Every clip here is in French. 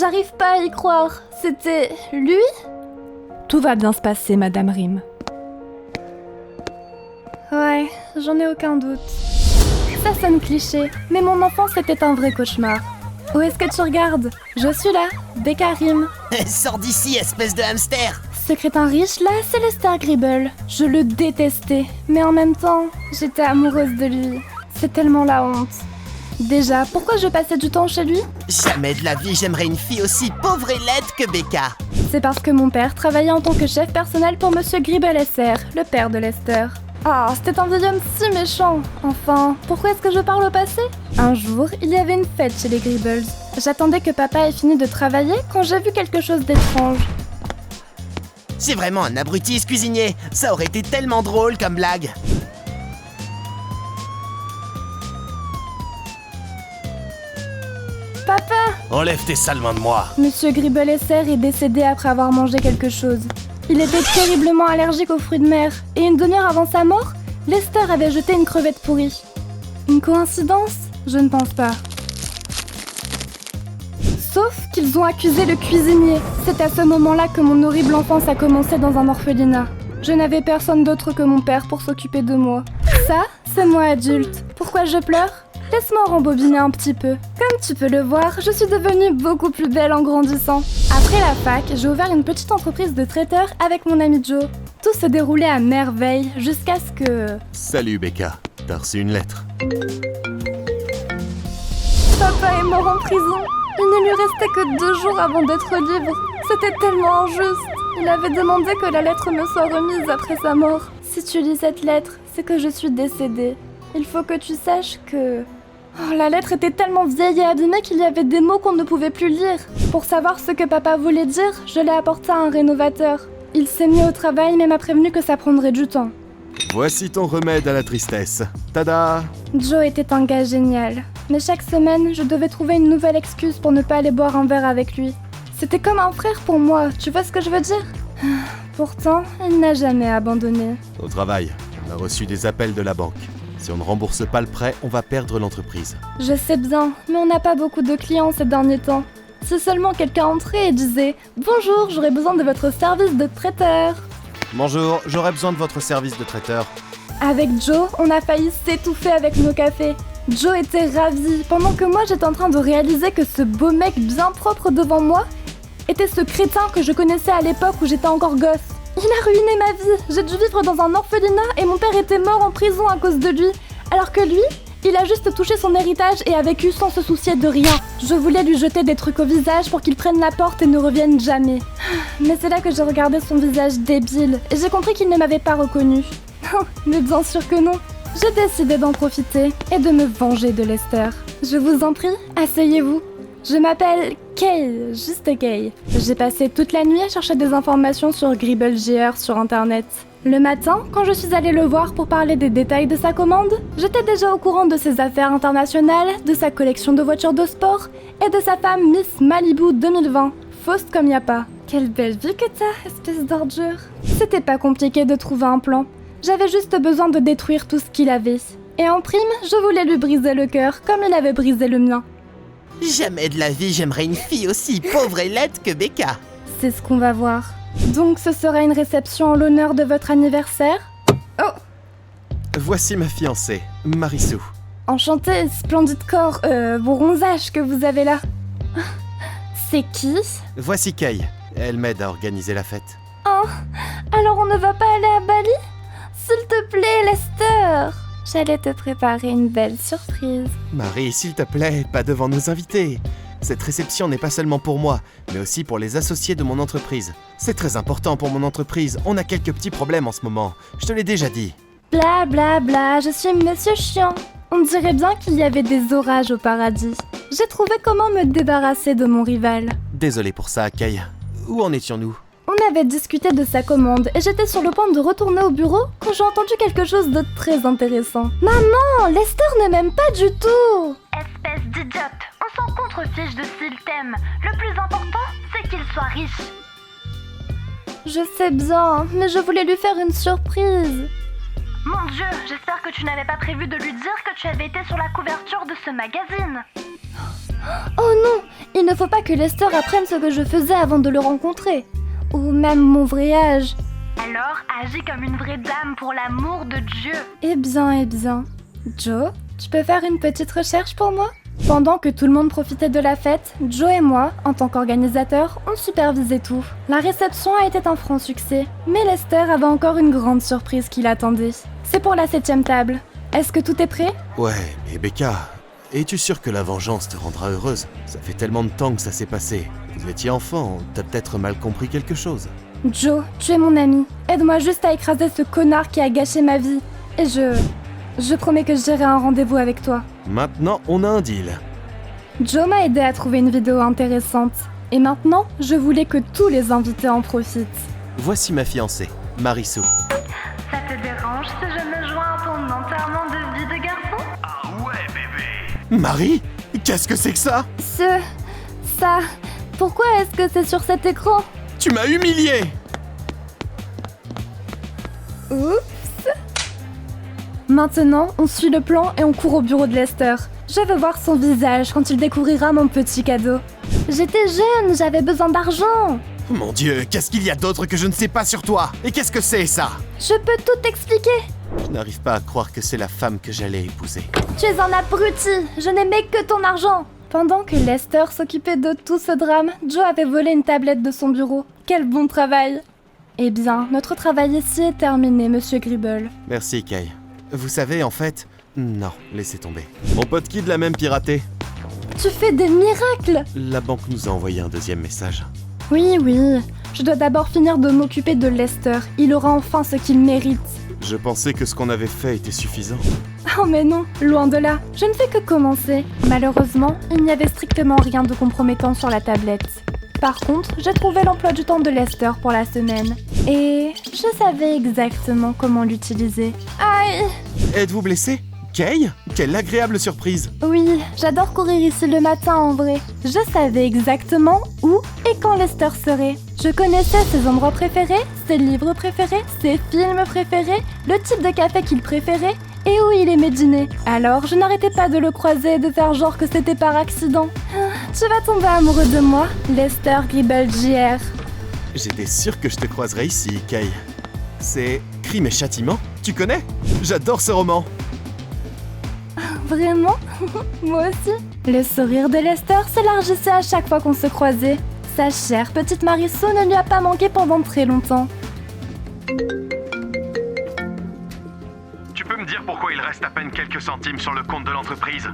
J'arrive pas à y croire. C'était lui ? Tout va bien se passer, Madame Rim. Ouais, j'en ai aucun doute. Ça sonne cliché, mais mon enfance était un vrai cauchemar. Où est-ce que tu regardes ? Je suis là, Becca Rim. Sors d'ici, espèce de hamster! Ce crétin riche là, c'est Lester Gribble. Je le détestais, mais en même temps, j'étais amoureuse de lui. C'est tellement la honte. Déjà, pourquoi je passais du temps chez lui ? Jamais de la vie j'aimerais une fille aussi pauvre et laide que Becca! C'est parce que mon père travaillait en tant que chef personnel pour Monsieur Gribble-Lesser, le père de Lester. Ah, c'était un vieil homme si méchant. Enfin, pourquoi est-ce que je parle au passé ? Un jour, il y avait une fête chez les Gribbles. J'attendais que papa ait fini de travailler quand j'ai vu quelque chose d'étrange. C'est vraiment un abruti ce cuisinier! Ça aurait été tellement drôle comme blague! Papa ! Enlève tes sales mains de moi. Monsieur Gribble-Lesser est décédé après avoir mangé quelque chose. Il était terriblement allergique aux fruits de mer, et une demi-heure avant sa mort, Lester avait jeté une crevette pourrie. Une coïncidence ? Je ne pense pas. Sauf qu'ils ont accusé le cuisinier. C'est à ce moment-là que mon horrible enfance a commencé dans un orphelinat. Je n'avais personne d'autre que mon père pour s'occuper de moi. Ça, c'est moi adulte. Pourquoi je pleure ? Laisse-moi rembobiner un petit peu. Comme tu peux le voir, je suis devenue beaucoup plus belle en grandissant. Après la fac, j'ai ouvert une petite entreprise de traiteur avec mon ami Joe. Tout se déroulait à merveille jusqu'à ce que... Salut Becca, t'as reçu une lettre. Papa est mort en prison. Il ne lui restait que 2 jours avant d'être libre. C'était tellement injuste. Il avait demandé que la lettre me soit remise après sa mort. Si tu lis cette lettre, c'est que je suis décédée. Il faut que tu saches que... Oh, la lettre était tellement vieille et abîmée qu'il y avait des mots qu'on ne pouvait plus lire. Pour savoir ce que papa voulait dire, je l'ai apporté à un rénovateur. Il s'est mis au travail mais m'a prévenu que ça prendrait du temps. Voici ton remède à la tristesse. Tada! Joe était un gars génial. Mais chaque semaine, je devais trouver une nouvelle excuse pour ne pas aller boire un verre avec lui. C'était comme un frère pour moi, tu vois ce que je veux dire ? Pourtant, il n'a jamais abandonné. Au travail, on a reçu des appels de la banque. Si on ne rembourse pas le prêt, on va perdre l'entreprise. Je sais bien, mais on n'a pas beaucoup de clients ces derniers temps. Si seulement quelqu'un entrait et disait « Bonjour, j'aurais besoin de votre service de traiteur ». Bonjour, j'aurais besoin de votre service de traiteur. Avec Joe, on a failli s'étouffer avec nos cafés. Joe était ravi, pendant que moi j'étais en train de réaliser que ce beau mec bien propre devant moi était ce crétin que je connaissais à l'époque où j'étais encore gosse. Il a ruiné ma vie. J'ai dû vivre dans un orphelinat et mon père était mort en prison à cause de lui. Alors que lui, il a juste touché son héritage et a vécu sans se soucier de rien. Je voulais lui jeter des trucs au visage pour qu'il prenne la porte et ne revienne jamais. Mais c'est là que j'ai regardé son visage débile et j'ai compris qu'il ne m'avait pas reconnue. Mais bien sûr que non. J'ai décidé d'en profiter et de me venger de Lester. Je vous en prie, asseyez-vous. Je m'appelle Kay, juste Kay. J'ai passé toute la nuit à chercher des informations sur Gribble Jr. sur internet. Le matin, quand je suis allée le voir pour parler des détails de sa commande, j'étais déjà au courant de ses affaires internationales, de sa collection de voitures de sport et de sa femme Miss Malibu 2020. Fausse comme y a pas. Quelle belle vue que t'as, espèce d'ordure. C'était pas compliqué de trouver un plan. J'avais juste besoin de détruire tout ce qu'il avait. Et en prime, je voulais lui briser le cœur comme il avait brisé le mien. Jamais de la vie j'aimerais une fille aussi pauvre et laide que Becca! C'est ce qu'on va voir. Donc ce sera une réception en l'honneur de votre anniversaire ? Oh ! Voici ma fiancée, Marissou. Enchantée, splendide corps, bronzage que vous avez là. C'est qui ? Voici Kay. Elle m'aide à organiser la fête. Oh, alors on ne va pas aller à Bali ? S'il te plaît, Lester ! J'allais te préparer une belle surprise. Marie, s'il te plaît, pas devant nos invités. Cette réception n'est pas seulement pour moi, mais aussi pour les associés de mon entreprise. C'est très important pour mon entreprise, on a quelques petits problèmes en ce moment. Je te l'ai déjà dit. Bla bla bla, je suis Monsieur Chiant. On dirait bien qu'il y avait des orages au paradis. J'ai trouvé comment me débarrasser de mon rival. Désolé pour ça, Kay. Où en étions-nous ? On avait discuté de sa commande et j'étais sur le point de retourner au bureau quand j'ai entendu quelque chose de très intéressant. Maman, Lester ne m'aime pas du tout. Espèce d'idiote, on s'en contrefiche de s'il t'aime. Le plus important, c'est qu'il soit riche. Je sais bien, mais je voulais lui faire une surprise. Mon Dieu, j'espère que tu n'avais pas prévu de lui dire que tu avais été sur la couverture de ce magazine. Oh non, il ne faut pas que Lester apprenne ce que je faisais avant de le rencontrer. Ou même mon vrai âge. Alors, agis comme une vraie dame pour l'amour de Dieu. Eh bien. Joe, tu peux faire une petite recherche pour moi ? Pendant que tout le monde profitait de la fête, Joe et moi, en tant qu'organisateurs, on supervisait tout. La réception a été un franc succès, mais Lester avait encore une grande surprise qui l'attendait. C'est pour la 7e table. Est-ce que tout est prêt ? Ouais, mais Becca, es-tu sûre que la vengeance te rendra heureuse ? Ça fait tellement de temps que ça s'est passé. Vous étiez enfant, t'as peut-être mal compris quelque chose. Joe, tu es mon ami. Aide-moi juste à écraser ce connard qui a gâché ma vie. Et je promets que j'irai à un rendez-vous avec toi. Maintenant, on a un deal. Joe m'a aidé à trouver une vidéo intéressante. Et maintenant, je voulais que tous les invités en profitent. Voici ma fiancée, Marissou. Ça te dérange si je me joins à ton enterrement de vie de garçon? Marie ? Qu'est-ce que c'est que ça ? Ça... Pourquoi est-ce que c'est sur cet écran ? Tu m'as humilié ! Oups. Maintenant, on suit le plan et on court au bureau de Lester. Je veux voir son visage quand il découvrira mon petit cadeau. J'étais jeune, j'avais besoin d'argent. Mon Dieu, qu'est-ce qu'il y a d'autre que je ne sais pas sur toi ? Et qu'est-ce que c'est ça ? Je peux tout expliquer. Je n'arrive pas à croire que c'est la femme que j'allais épouser. Tu es un abruti, je n'aimais que ton argent. Pendant que Lester s'occupait de tout ce drame, Joe avait volé une tablette de son bureau. Quel bon travail! Eh bien, notre travail ici est terminé, Monsieur Gribble. Merci, Kay. Vous savez, en fait... Non, laissez tomber. Mon pote Kid l'a même piraté. Tu fais des miracles! La banque nous a envoyé un deuxième message. Oui, je dois d'abord finir de m'occuper de Lester. Il aura enfin ce qu'il mérite. Je pensais que ce qu'on avait fait était suffisant. Oh mais non, loin de là, je ne fais que commencer. Malheureusement, il n'y avait strictement rien de compromettant sur la tablette. Par contre, j'ai trouvé l'emploi du temps de Lester pour la semaine. Et je savais exactement comment l'utiliser. Aïe! Êtes-vous blessé ? Kay ? Quelle agréable surprise! Oui, j'adore courir ici le matin en vrai. Je savais exactement où et quand Lester serait. Je connaissais ses endroits préférés, ses livres préférés, ses films préférés, le type de café qu'il préférait et où il aimait dîner. Alors, je n'arrêtais pas de le croiser et de faire genre que c'était par accident. Tu vas tomber amoureux de moi, Lester Gribble Jr. J'étais sûr que je te croiserais ici, Kay. C'est Crime et Châtiment ? Tu connais ? J'adore ce roman. Vraiment? Moi aussi. Le sourire de Lester s'élargissait à chaque fois qu'on se croisait. Sa chère petite Marissou ne lui a pas manqué pendant très longtemps. Tu peux me dire pourquoi il reste à peine quelques centimes sur le compte de l'entreprise?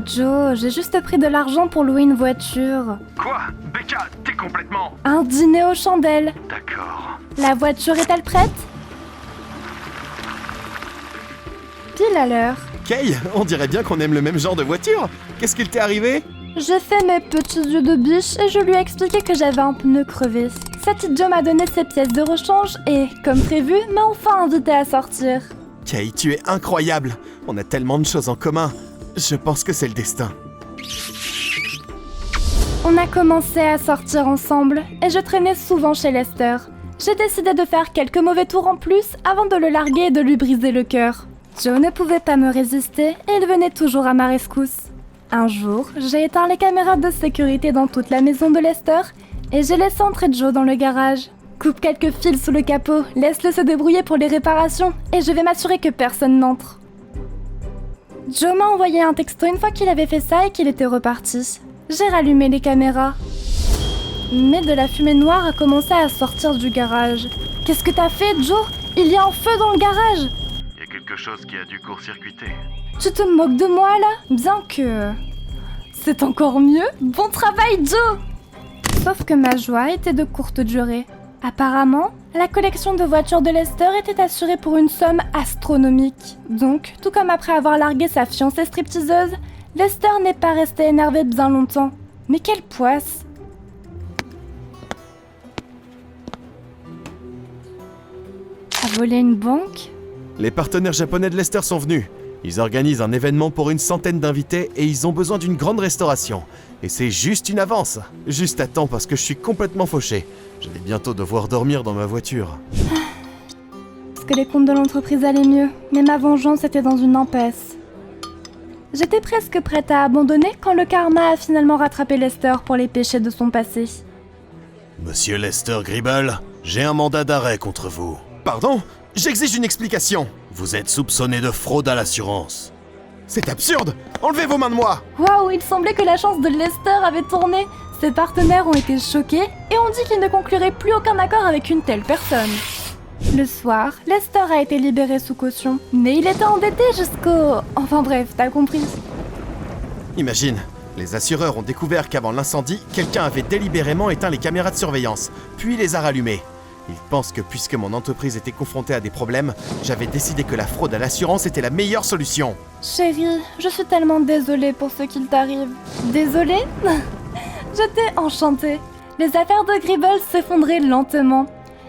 Joe, j'ai juste pris de l'argent pour louer une voiture. Quoi? Becca, t'es complètement... Un dîner aux chandelles. D'accord. La voiture est-elle prête? Pile à l'heure. Kay, on dirait bien qu'on aime le même genre de voiture. Qu'est-ce qu'il t'est arrivé ? J'ai fait mes petits yeux de biche et je lui ai expliqué que j'avais un pneu crevé. Cette idiot m'a donné ses pièces de rechange et, comme prévu, m'a enfin invité à sortir. Kay, tu es incroyable. On a tellement de choses en commun. Je pense que c'est le destin. On a commencé à sortir ensemble et je traînais souvent chez Lester. J'ai décidé de faire quelques mauvais tours en plus avant de le larguer et de lui briser le cœur. Joe ne pouvait pas me résister et il venait toujours à ma rescousse. Un jour, j'ai éteint les caméras de sécurité dans toute la maison de Lester et j'ai laissé entrer Joe dans le garage. Coupe quelques fils sous le capot, laisse-le se débrouiller pour les réparations et je vais m'assurer que personne n'entre. Joe m'a envoyé un texto une fois qu'il avait fait ça et qu'il était reparti. J'ai rallumé les caméras. Mais de la fumée noire a commencé à sortir du garage. Qu'est-ce que t'as fait, Joe? Il y a un feu dans le garage! Il y a quelque chose qui a dû court-circuiter. Tu te moques de moi, là? Bien que... C'est encore mieux! Bon travail, Joe! Sauf que ma joie était de courte durée. Apparemment, la collection de voitures de Lester était assurée pour une somme astronomique. Donc, tout comme après avoir largué sa fiancée stripteaseuse, Lester n'est pas resté énervé bien longtemps. Mais quelle poisse! A volé une banque? Les partenaires japonais de Lester sont venus. Ils organisent un événement pour une centaine d'invités et ils ont besoin d'une grande restauration. Et c'est juste une avance. Juste à temps parce que je suis complètement fauché. Je vais bientôt devoir dormir dans ma voiture. Parce que les comptes de l'entreprise allaient mieux, mais ma vengeance était dans une impasse. J'étais presque prête à abandonner quand le karma a finalement rattrapé Lester pour les péchés de son passé. Monsieur Lester Gribble, j'ai un mandat d'arrêt contre vous. Pardon? J'exige une explication. Vous êtes soupçonné de fraude à l'assurance. C'est absurde! Enlevez vos mains de moi! Waouh, il semblait que la chance de Lester avait tourné. Ses partenaires ont été choqués et ont dit qu'ils ne concluraient plus aucun accord avec une telle personne. Le soir, Lester a été libéré sous caution, mais il était endetté jusqu'au... Enfin bref, t'as compris. Imagine, les assureurs ont découvert qu'avant l'incendie, quelqu'un avait délibérément éteint les caméras de surveillance, puis les a rallumées. Ils pensent que puisque mon entreprise était confrontée à des problèmes, j'avais décidé que la fraude à l'assurance était la meilleure solution. Chérie, je suis tellement désolée pour ce qu'il t'arrive. Désolée? J'étais enchantée. Les affaires de Gribble s'effondraient lentement.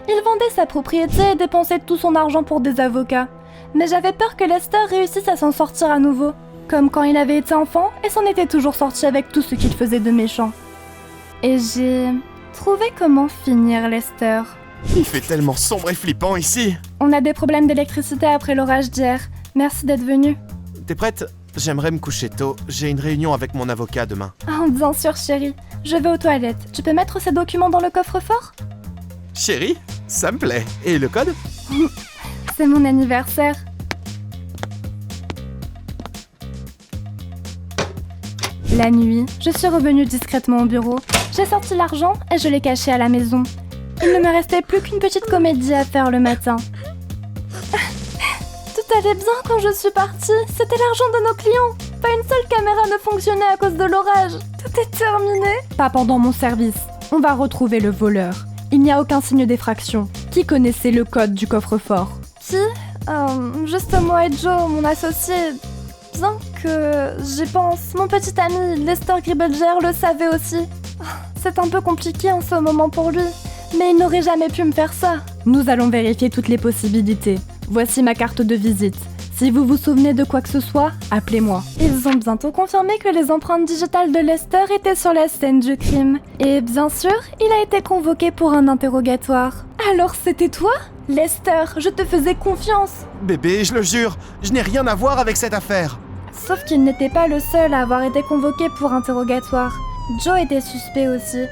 Il vendait sa propriété et dépensait tout son argent pour des avocats. Mais j'avais peur que Lester réussisse à s'en sortir à nouveau. Comme quand il avait été enfant et s'en était toujours sorti avec tout ce qu'il faisait de méchant. Et j'ai trouvé comment finir Lester. Il fait tellement sombre et flippant ici. On a des problèmes d'électricité après l'orage d'hier. Merci d'être venu. T'es prête? J'aimerais me coucher tôt. J'ai une réunion avec mon avocat demain. Oh, bien sûr, chérie. Je vais aux toilettes. Tu peux mettre ces documents dans le coffre-fort? Chérie, ça me plaît. Et le code? C'est mon anniversaire. La nuit, je suis revenue discrètement au bureau. J'ai sorti l'argent et je l'ai caché à la maison. Il ne me restait plus qu'une petite comédie à faire le matin. Tout allait bien quand je suis partie. C'était l'argent de nos clients. Pas une seule caméra ne fonctionnait à cause de l'orage. Tout est terminé. Pas pendant mon service. On va retrouver le voleur. Il n'y a aucun signe d'effraction. Qui connaissait le code du coffre-fort? Qui? Juste moi et Joe, mon associé. Bien que j'y pense, mon petit ami Lester Gribble le savait aussi. C'est un peu compliqué en ce moment pour lui, mais il n'aurait jamais pu me faire ça. Nous allons vérifier toutes les possibilités. Voici ma carte de visite. Si vous vous souvenez de quoi que ce soit, appelez-moi. Ils ont bientôt confirmé que les empreintes digitales de Lester étaient sur la scène du crime. Et bien sûr, il a été convoqué pour un interrogatoire. Alors c'était toi? Lester, je te faisais confiance. Bébé, je le jure, je n'ai rien à voir avec cette affaire. Sauf qu'il n'était pas le seul à avoir été convoqué pour interrogatoire. Joe était suspect aussi.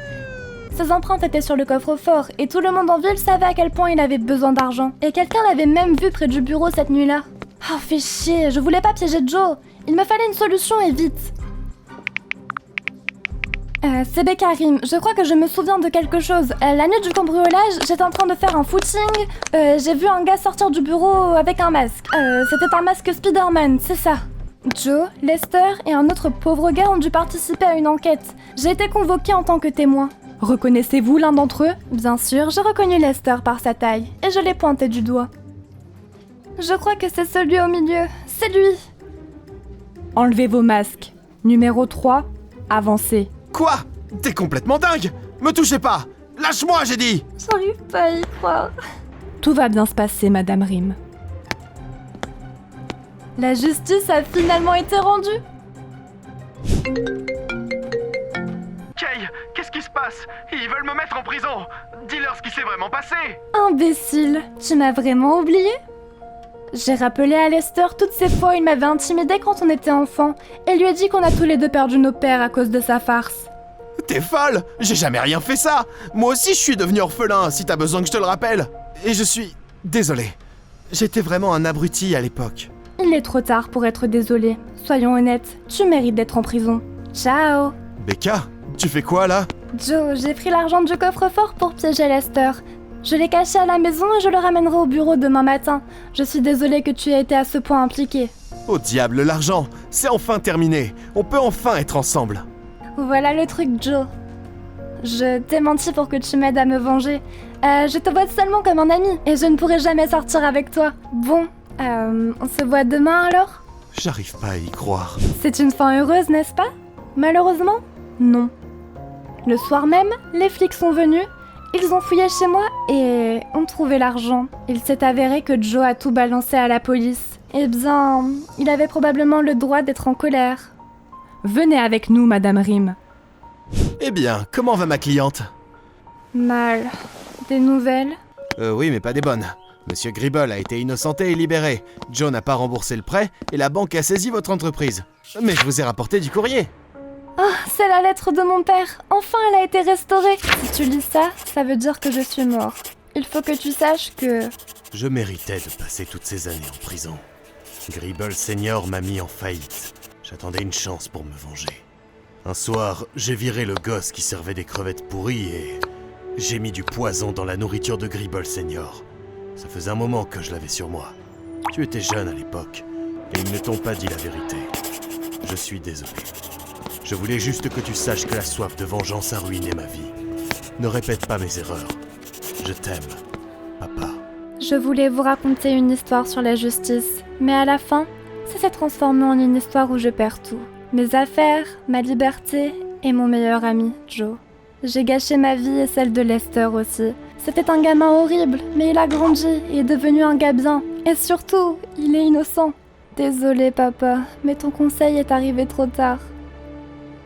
Ses empreintes étaient sur le coffre-fort et tout le monde en ville savait à quel point il avait besoin d'argent. Et quelqu'un l'avait même vu près du bureau cette nuit-là. Oh, fais chier, je voulais pas piéger Joe. Il me fallait une solution et vite. C'est Bekarim, je crois que je me souviens de quelque chose. La nuit du cambriolage, j'étais en train de faire un footing. J'ai vu un gars sortir du bureau avec un masque. C'était un masque Spider-Man, c'est ça. Joe, Lester et un autre pauvre gars ont dû participer à une enquête. J'ai été convoquée en tant que témoin. Reconnaissez-vous l'un d'entre eux? Bien sûr, j'ai reconnu Lester par sa taille et je l'ai pointé du doigt. Je crois que c'est celui au milieu. C'est lui. Enlevez vos masques. Numéro 3, avancez. Quoi? T'es complètement dingue! Me touchez pas! Lâche-moi, j'ai dit! J'arrive pas à y croire. Tout va bien se passer, Madame Rim. La justice a finalement été rendue. Kay, qu'est-ce qui se passe? Ils veulent me mettre en prison. Dis-leur ce qui s'est vraiment passé. Imbécile, tu m'as vraiment oublié? J'ai rappelé à Lester toutes ces fois où il m'avait intimidé quand on était enfant et lui ai dit qu'on a tous les deux perdu nos pères à cause de sa farce. T'es folle! J'ai jamais rien fait ça! Moi aussi je suis devenu orphelin, si t'as besoin que je te le rappelle! Et je suis... désolé. J'étais vraiment un abruti à l'époque. Il est trop tard pour être désolé. Soyons honnêtes, tu mérites d'être en prison. Ciao! Becca, tu fais quoi là? Joe, j'ai pris l'argent du coffre-fort pour piéger Lester. Je l'ai caché à la maison et je le ramènerai au bureau demain matin. Je suis désolée que tu aies été à ce point impliqué. Au diable l'argent! C'est enfin terminé! On peut enfin être ensemble! Voilà le truc, Joe. Je t'ai menti pour que tu m'aides à me venger. Je te vois seulement comme un ami et je ne pourrai jamais sortir avec toi. Bon, on se voit demain alors? J'arrive pas à y croire. C'est une fin heureuse, n'est-ce pas? Malheureusement, non. Le soir même, les flics sont venus. Ils ont fouillé chez moi et ont trouvé l'argent. Il s'est avéré que Joe a tout balancé à la police. Eh bien, il avait probablement le droit d'être en colère. Venez avec nous, Madame Rim. Eh bien, comment va ma cliente? Mal. Des nouvelles? Oui, mais pas des bonnes. Monsieur Gribble a été innocenté et libéré. Joe n'a pas remboursé le prêt et la banque a saisi votre entreprise. Mais je vous ai rapporté du courrier. Oh, c'est la lettre de mon père. Enfin, elle a été restaurée. Si tu lis ça, ça veut dire que je suis mort. Il faut que tu saches que... Je méritais de passer toutes ces années en prison. Gribble Senior m'a mis en faillite. J'attendais une chance pour me venger. Un soir, j'ai viré le gosse qui servait des crevettes pourries et... j'ai mis du poison dans la nourriture de Gribble Senior. Ça faisait un moment que je l'avais sur moi. Tu étais jeune à l'époque, et ils ne t'ont pas dit la vérité. Je suis désolé. Je voulais juste que tu saches que la soif de vengeance a ruiné ma vie. Ne répète pas mes erreurs. Je t'aime, papa. Je voulais vous raconter une histoire sur la justice, mais à la fin, ça s'est transformé en une histoire où je perds tout. Mes affaires, ma liberté et mon meilleur ami, Joe. J'ai gâché ma vie et celle de Lester aussi. C'était un gamin horrible, mais il a grandi et est devenu un gars bien. Et surtout, il est innocent. Désolé papa, mais ton conseil est arrivé trop tard.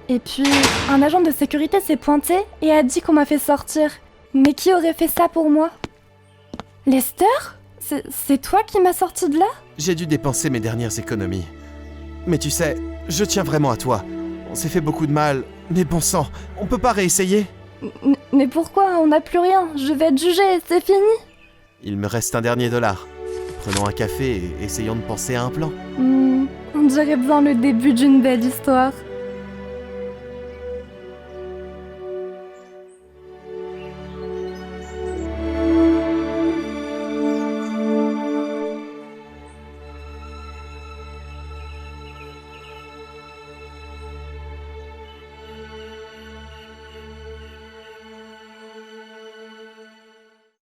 Et puis, un agent de sécurité s'est pointé et a dit qu'on m'a fait sortir. Mais qui aurait fait ça pour moi? Lester? C'est toi qui m'as sorti de là? J'ai dû dépenser mes dernières économies. Mais tu sais, je tiens vraiment à toi. On s'est fait beaucoup de mal, mais bon sang, on peut pas réessayer? Mais pourquoi? On n'a plus rien. Je vais être jugé, c'est fini. Il me reste un dernier dollar. Prenons un café et essayons de penser à un plan. On dirait bien le début d'une belle histoire.